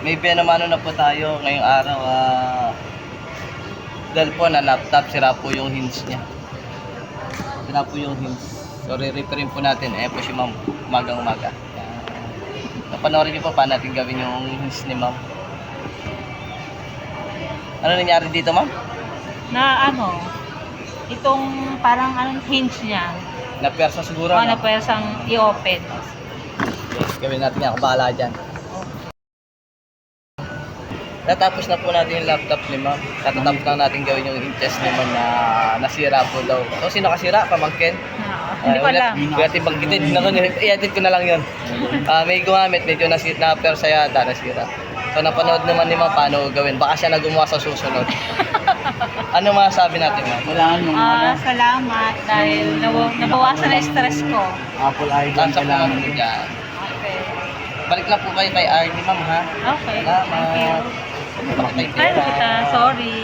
may pinamano na po tayo ngayong araw. Dahil po na laptop, sira po yung hinge niya. Sira po yung hinge. So, re-repairin po natin. Ayan po si ma'am, umagang-umaga. Napanoorin niyo po paano natin gawin yung hinge ni ma'am. Ano nangyari dito, ma'am? Na ano, itong parang anong hinge niya. Na-persa siguro, O, no? na pwesang i-open. Yes, gawin natin yan. Ako bahala dyan. Natapos na po natin yung laptop ni ma'am. Katatapos lang natin gawin yung inches ni ma'am na nasira po daw. So, sino kasira? Pamangkin? Hindi ko alam. Gati bangkitin. I-edit ko na lang yun. May gumamit. Medyo na-persa yata. Nasira. So, napanood naman ni ma'am paano gawin. Baka siya na gumawa sa susunod. Ano masasabi natin, ma'am? Kailangan yung Salamat dahil nabawasan na yung stress ko. Apple iPhone Nasa po kailangan. natin dyan. Okay. Balik lang po kayo kay Arnie, ma'am, ha? Okay. Salamat. Thank you. Bakit tayo Ay, pera? kita. Sorry.